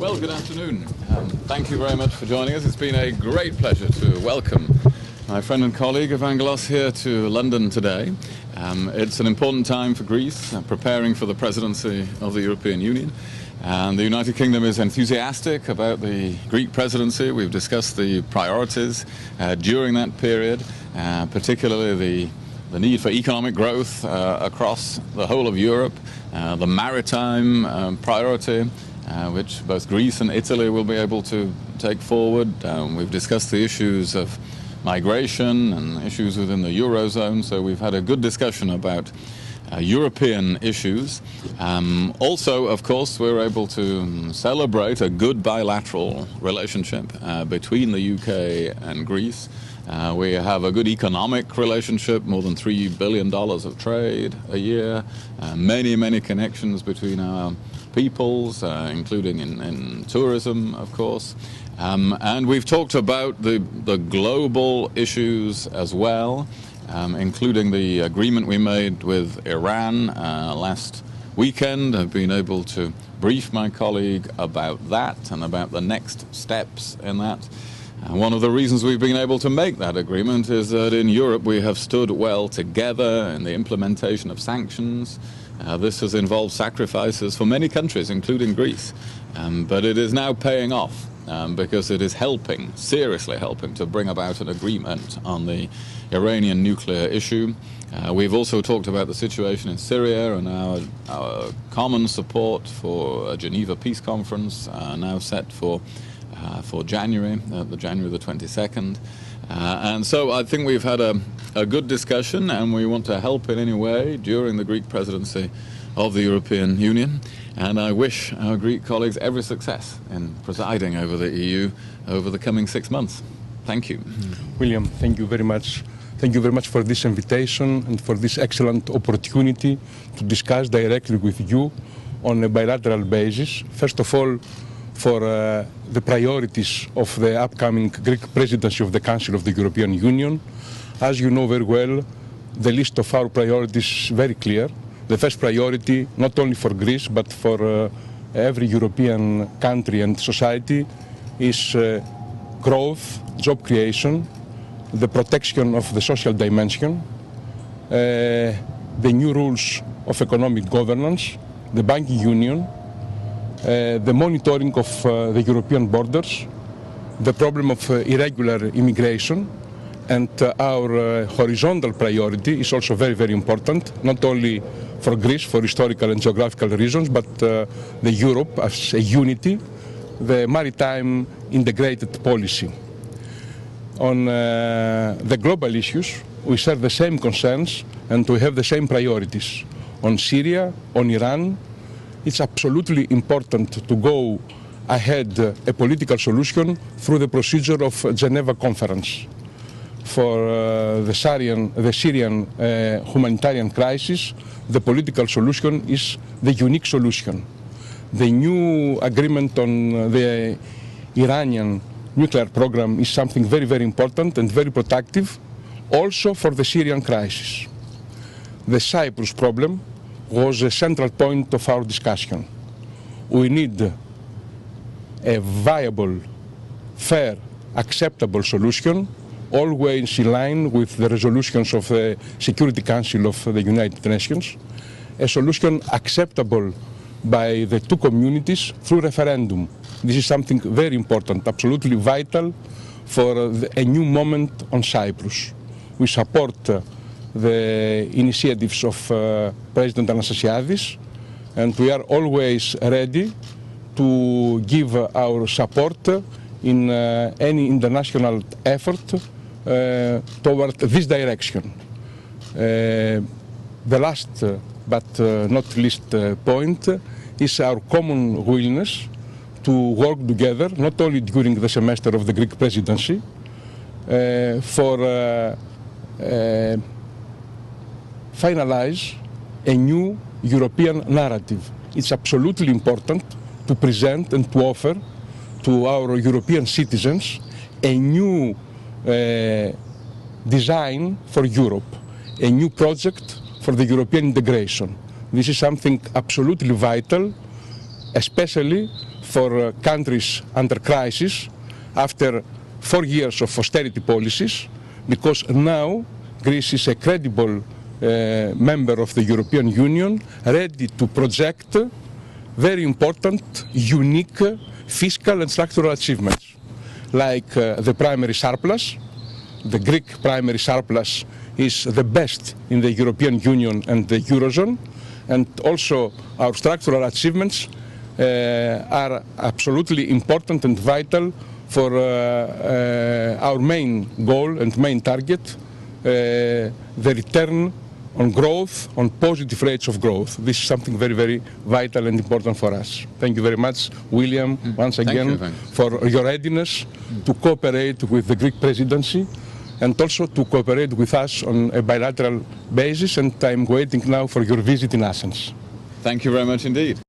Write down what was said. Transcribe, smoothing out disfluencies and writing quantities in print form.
Well, good afternoon. Thank you very much for joining us. It's been a great pleasure to welcome my friend and colleague Evangelos here to London today. It's an important time for Greece, preparing for the presidency of the European Union. And the United Kingdom is enthusiastic about the Greek presidency. We've discussed the priorities during that period, particularly the need for economic growth across the whole of Europe, the maritime priority, which both Greece and Italy will be able to take forward. We've discussed the issues of migration and issues within the Eurozone, so we've had a good discussion about European issues. Also, of course, we're able to celebrate a good bilateral relationship between the UK and Greece. We have a good economic relationship, more than $3 billion of trade a year, many connections between our peoples, including in tourism, of course. And we've talked about the global issues as well, including the agreement we made with Iran last weekend. I've been able to brief my colleague about that and about the next steps in that. One of the reasons we've been able to make that agreement is that in Europe we have stood well together in the implementation of sanctions. This has involved sacrifices for many countries, including Greece, but it is now paying off because it is helping, seriously helping, to bring about an agreement on the Iranian nuclear issue. We've also talked about the situation in Syria and our common support for a Geneva Peace Conference, now set for January, January the 22nd. And so I think we've had a good discussion, and we want to help in any way during the Greek presidency of the European Union. And I wish our Greek colleagues every success in presiding over the EU over the coming 6 months. Thank you. William, thank you very much. Thank you very much for this invitation and for this excellent opportunity to discuss directly with you on a bilateral basis. First of all, for the priorities of the upcoming Greek presidency of the Council of the European Union. As you know very well, the list of our priorities is very clear. The first priority, not only for Greece, but for every European country and society, is growth, job creation, the protection of the social dimension, the new rules of economic governance, the banking union, the monitoring of the European borders, the problem of irregular immigration, and our horizontal priority is also very important, not only for Greece for historical and geographical reasons, but the Europe as a unity, the maritime integrated policy. On the global issues, we share the same concerns and we have the same priorities. On Syria, on Iran, it's absolutely important to go ahead a political solution through the procedure of Geneva Conference. For the Syrian humanitarian crisis, the political solution is the unique solution. The new agreement on the Iranian nuclear program is something very important and very productive, also for the Syrian crisis. The Cyprus problem was a central point of our discussion. We need a viable, fair, acceptable solution, always in line with the resolutions of the Security Council of the United Nations, a solution acceptable by the two communities through referendum. This is something very important, absolutely vital for a new moment on Cyprus. We support the initiatives of President Anastasiadis, and we are always ready to give our support in any international effort toward this direction. The last but not least point is our common willingness to work together, not only during the semester of the Greek presidency, for finalize a new European narrative. It's absolutely important to present and to offer to our European citizens a new design for Europe, a new project for the European integration. This is something absolutely vital, especially for countries under crisis after 4 years of austerity policies, because now Greece is a credible member of the European Union, ready to project very important, unique fiscal and structural achievements, like the primary surplus. The Greek primary surplus is the best in the European Union and the Eurozone, and also our structural achievements are absolutely important and vital for our main goal and main target, the return on growth, on positive rates of growth. This is something very, very vital and important for us. Thank you very much, William, once again, for your readiness to cooperate with the Greek presidency and also to cooperate with us on a bilateral basis. And I'm waiting now for your visit in Athens. Thank you very much indeed.